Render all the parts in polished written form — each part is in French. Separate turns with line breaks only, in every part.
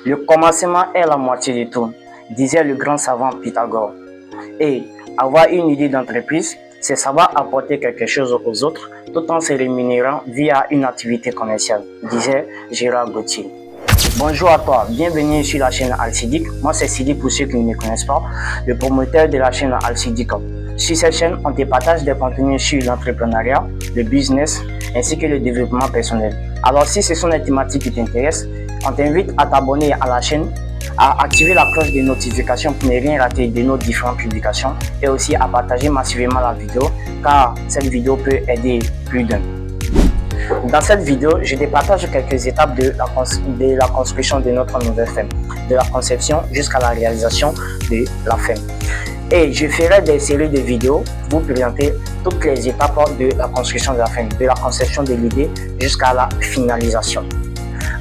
Le commencement est la moitié de tout, disait le grand savant Pythagore. Et avoir une idée d'entreprise, c'est savoir apporter quelque chose aux autres tout en se rémunérant via une activité commerciale, disait Gérard Gauthier. Bonjour à toi, bienvenue sur la chaîne Alcidic. Moi c'est Sidi pour ceux qui ne me connaissent pas, le promoteur de la chaîne Alcidic. Sur cette chaîne, on te partage des contenus sur l'entrepreneuriat, le business ainsi que le développement personnel. Alors si ce sont des thématiques qui t'intéressent, on t'invite à t'abonner à la chaîne, à activer la cloche de notification pour ne rien rater de nos différentes publications et aussi à partager massivement la vidéo car cette vidéo peut aider plus d'un. Dans cette vidéo, je te partage quelques étapes de la construction de notre nouvelle ferme, de la conception jusqu'à la réalisation de la ferme. Et je ferai des séries de vidéos pour vous présenter toutes les étapes de la construction de la ferme, de la conception de l'idée jusqu'à la finalisation.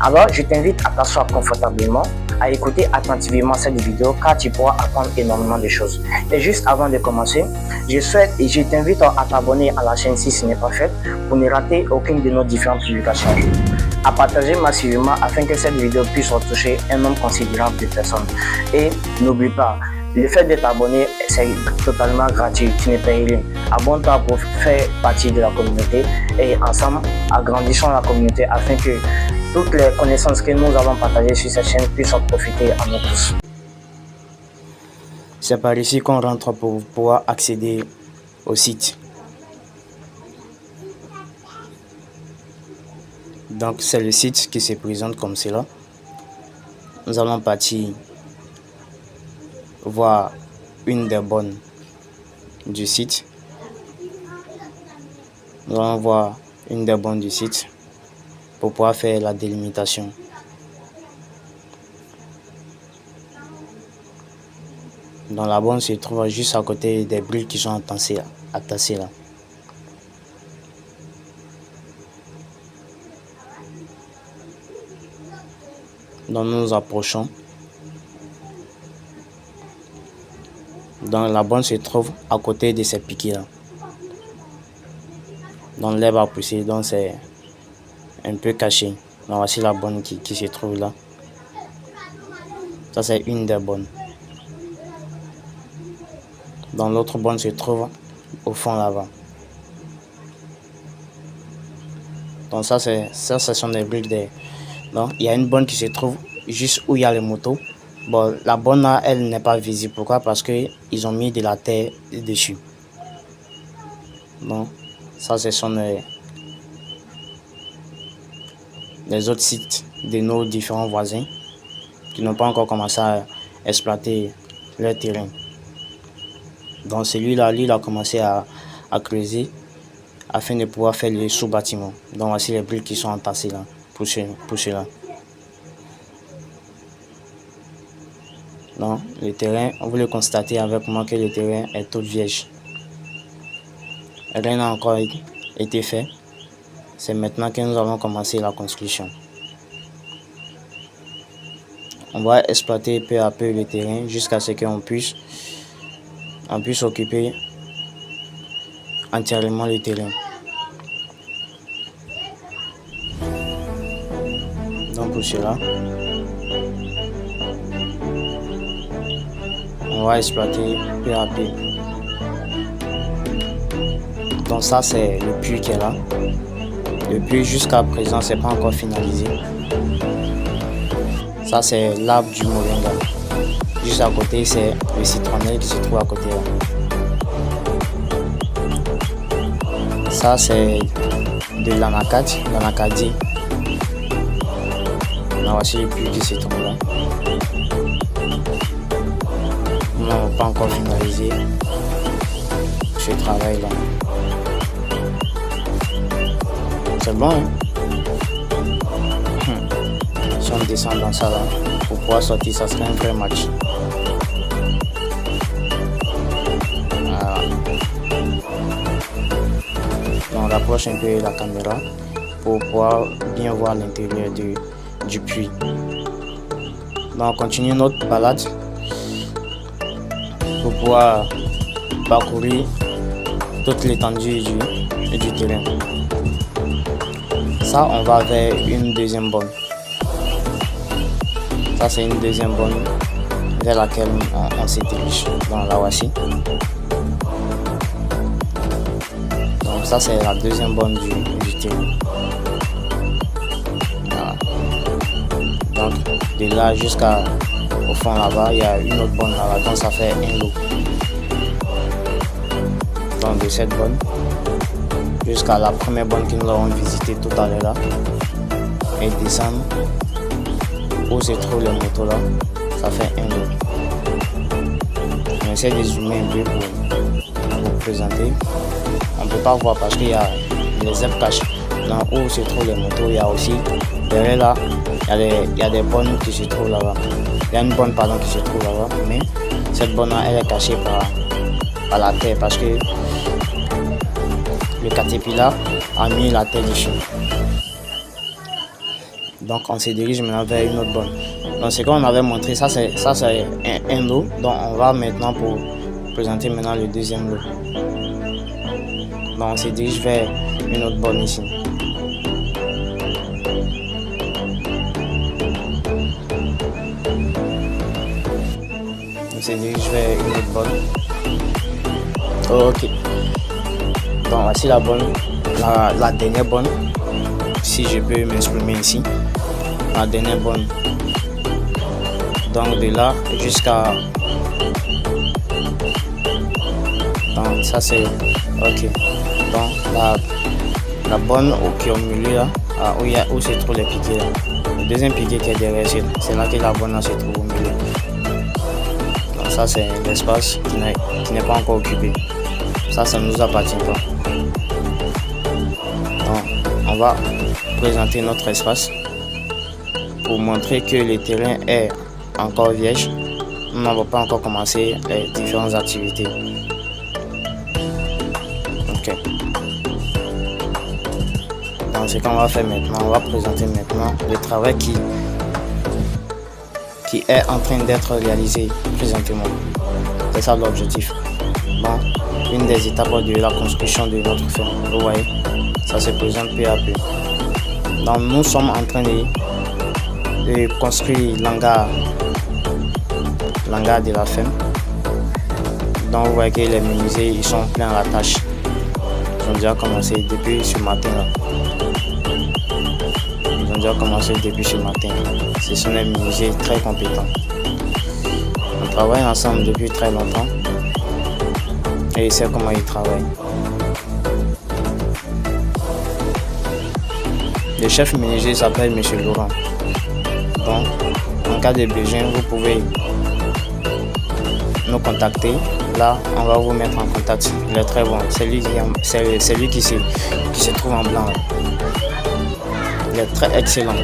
Alors, je t'invite à t'asseoir confortablement, à écouter attentivement cette vidéo car tu pourras apprendre énormément de choses. Et juste avant de commencer, je t'invite à t'abonner à la chaîne si ce n'est pas fait pour ne rater aucune de nos différentes publications. À partager massivement afin que cette vidéo puisse retoucher un nombre considérable de personnes. Et n'oublie pas, le fait de t'abonner, c'est totalement gratuit, tu ne payes rien. Abonne-toi pour faire partie de la communauté et ensemble, agrandissons la communauté afin que toutes les connaissances que nous allons partager sur cette chaîne puissent en profiter à nous tous. C'est par ici qu'on rentre pour pouvoir accéder au site. Donc c'est le site qui se présente comme cela. Nous allons partir voir une des bornes du site. Nous allons voir une des bornes du site pour pouvoir faire la délimitation. Dans la borne se trouve juste à côté des briques qui sont attassées là. Donc nous nous approchons. Donc la borne se trouve à côté de ces piquets là. Donc l'herbe a poussé, donc c'est un peu caché. Donc voici la borne qui se trouve là. Ça c'est une des bornes. Donc l'autre borne se trouve au fond là-bas. Donc ça ce sont des briques de... Donc il y a une borne qui se trouve juste où il y a les motos. Bon, la borne là, elle n'est pas visible. Pourquoi? Parce que ils ont mis de la terre dessus. Donc ça ce sont les autres sites de nos différents voisins qui n'ont pas encore commencé à exploiter leur terrain. Donc celui-là, lui, il a commencé à creuser afin de pouvoir faire le sous-bâtiment. Donc voici les briques qui sont entassées là, pour cela. Donc le terrain, vous le constatez avec moi que le terrain est tout vierge. Rien n'a encore été fait. C'est maintenant que nous allons commencer la construction. On va exploiter peu à peu le terrain jusqu'à ce qu'on puisse occuper entièrement le terrain. Donc pour cela, on va exploiter peu à peu. Donc ça c'est le puits qui est là. Le puits jusqu'à présent c'est pas encore finalisé. Ça c'est l'arbre du moringa. Juste à côté c'est le citronnelle qui se trouve à côté là. Ça c'est de l'anacadie. Là voici le puits qui se trouve là. Nous n'avons pas encore finalisé ce travail là. C'est bon hein? Si on descend dans ça là, pour pouvoir sortir, ça serait un vrai match. Voilà. On rapproche un peu la caméra pour pouvoir bien voir l'intérieur du puits. Donc on continue notre balade pour pouvoir parcourir toute l'étendue du terrain. Ça, on va vers une deuxième borne.
Ça, c'est une deuxième bonne vers laquelle on se dirige dans la voici. Donc ça, c'est la deuxième bonne du terrain. Voilà. Donc de là jusqu'au fond là-bas, il y a une autre bonne là-bas, donc ça fait un lot. Donc de cette bonne jusqu'à la première bonne que nous avons visité tout à l'heure là, et descendre où se trouvent les motos là, ça fait un lot. On essaie de zoomer un peu pour vous présenter. On ne peut pas voir parce qu'il y a les herbes cachées. Là où se trouvent les motos, il y a aussi derrière là, il y a des bonnes qui se trouvent là-bas. Il y a une bonne pardon qui se trouve là-bas, mais cette bonne là, elle est cachée par la terre parce que le caterpillar a mis la terre dessus. Donc on se dirige maintenant vers une autre bonne. Donc ce qu'on avait montré, ça c'est un lot. Donc on va maintenant pour présenter maintenant le deuxième lot. Donc on se dirige vers une autre bonne ici. On se dirige vers une autre bonne. Ok. Donc voici la bonne, la dernière bonne. Si je peux m'exprimer ici. La dernière bonne. Donc de là jusqu'à. Donc ça c'est. Ok. Donc la bonne qui est au milieu là, où se trouvent les piquets là. Le deuxième piquet qui est derrière, c'est là que la bonne là se trouve au milieu. Donc ça c'est l'espace qui n'est pas encore occupé. Ça ne nous appartient pas. Donc on va présenter notre espace pour montrer que le terrain est encore vierge. Nous n'avons pas encore commencé les différentes activités. Ok. Donc ce qu'on va faire maintenant, on va présenter maintenant le travail qui est en train d'être réalisé présentement. C'est ça l'objectif. Bon, une des étapes de la construction de notre ferme. Vous voyez, ça se présente peu à peu. Donc nous sommes en train de construire l'hangar de la ferme. Donc vous voyez que les menuisiers ils sont pleins à la tâche. Ils ont déjà commencé depuis ce matin là. Ils ont déjà commencé depuis ce matin. Ce sont des menuisiers très compétents. On travaille ensemble depuis très longtemps. Et ils savent comment ils travaillent. Le chef menuisier s'appelle M. Laurent. Donc, en cas de besoin, vous pouvez nous contacter. Là, on va vous mettre en contact. Il est très bon. C'est lui qui se trouve en blanc. Il est très excellent.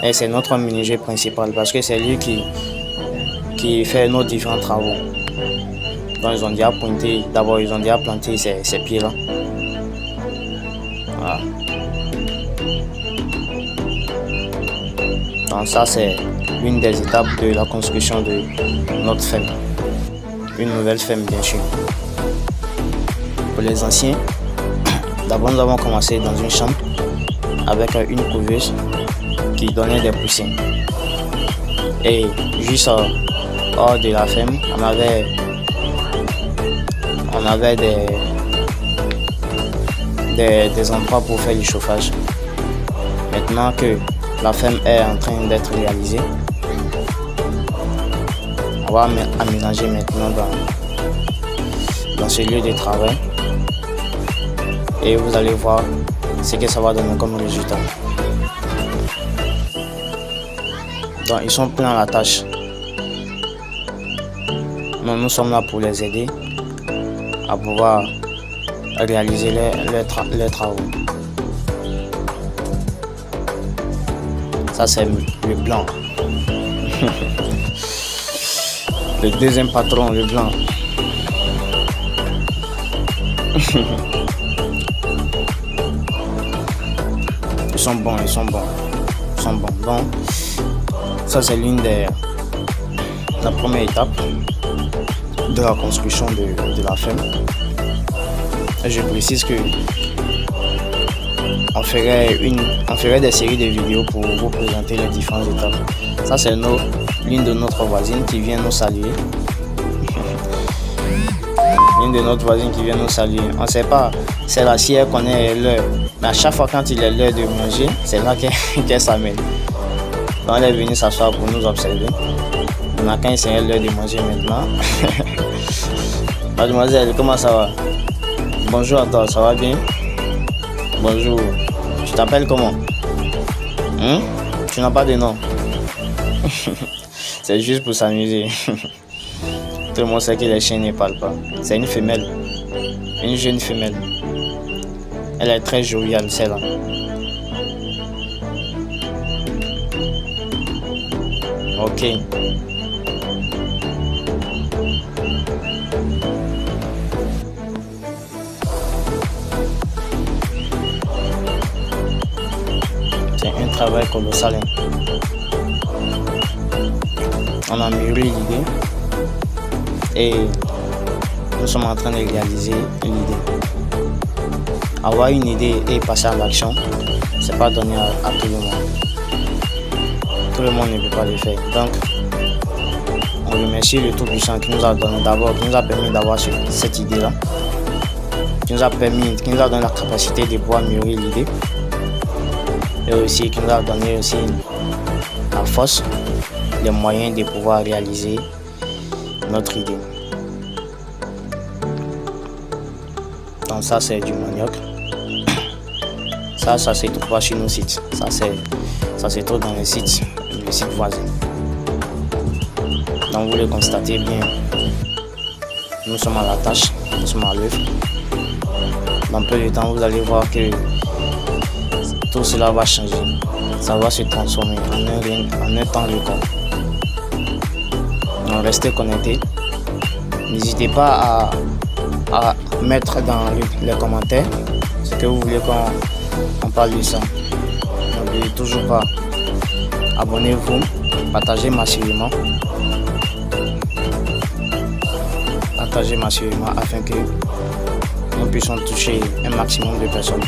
Et c'est notre menuisier principal parce que c'est lui qui fait nos différents travaux. Donc ils ont déjà pointé, d'abord ils ont déjà planté ces pieds là. Voilà. Donc ça c'est l'une des étapes de la construction de notre ferme. Une nouvelle ferme bien sûr. Pour les anciens, d'abord nous avons commencé dans une chambre avec une couveuse qui donnait des poussins. Et juste hors de la ferme, on avait des endroits pour faire du chauffage. Maintenant que la ferme est en train d'être réalisée, on va aménager maintenant dans ce lieu de travail et vous allez voir ce que ça va donner comme résultat. Donc ils sont pleins à la tâche. Nous sommes là pour les aider à pouvoir réaliser les travaux. Ça c'est le blanc. Le deuxième patron, le blanc. Ils sont bons. Donc, ça c'est la première étape de la construction de la ferme. Et je précise que on ferait des séries de vidéos pour vous présenter les différentes étapes. Ça, c'est l'une de notre voisine qui vient nous saluer. L'une de notre voisine qui vient nous saluer. On ne sait pas, c'est là si elle connaît l'heure. Mais à chaque fois quand il est l'heure de manger, c'est là qu'elle s'amène. Donc elle est venue s'asseoir pour nous observer. Maintenant, quand il serait l'heure de manger maintenant. Mademoiselle, comment ça va? Bonjour à toi, ça va bien? Bonjour. Tu t'appelles comment? Tu n'as pas de nom? C'est juste pour s'amuser. Tout le monde sait que les chiens ne parlent pas. C'est une femelle. Une jeune femelle. Elle est très joviale, celle-là. Ok. C'est un travail colossal. On a mûri l'idée et nous sommes en train de réaliser l'idée. Avoir une idée et passer à l'action, c'est pas donné à tout le monde. Tout le monde ne peut pas le faire. Donc, on remercie le Tout-Puissant qui nous a donné d'abord, qui nous a permis d'avoir cette idée-là, qui nous a donné la capacité de pouvoir mûrir l'idée, et aussi qui nous a donné aussi la force, les moyens de pouvoir réaliser notre idée. Donc ça c'est du manioc. Ça se trouve pas sur nos sites. Ça se trouve dans le site voisin. Donc vous le constatez bien. Nous sommes à la tâche, nous sommes à l'œuvre. Dans peu de temps, vous allez voir que tout cela va changer. Ça va se transformer en un temps record. Donc restez connectés. N'hésitez pas à mettre dans les commentaires ce que vous voulez qu'on parle de ça. N'oubliez toujours pas, abonnez-vous, partagez massivement. Partagez massivement afin que nous puissions toucher un maximum de personnes.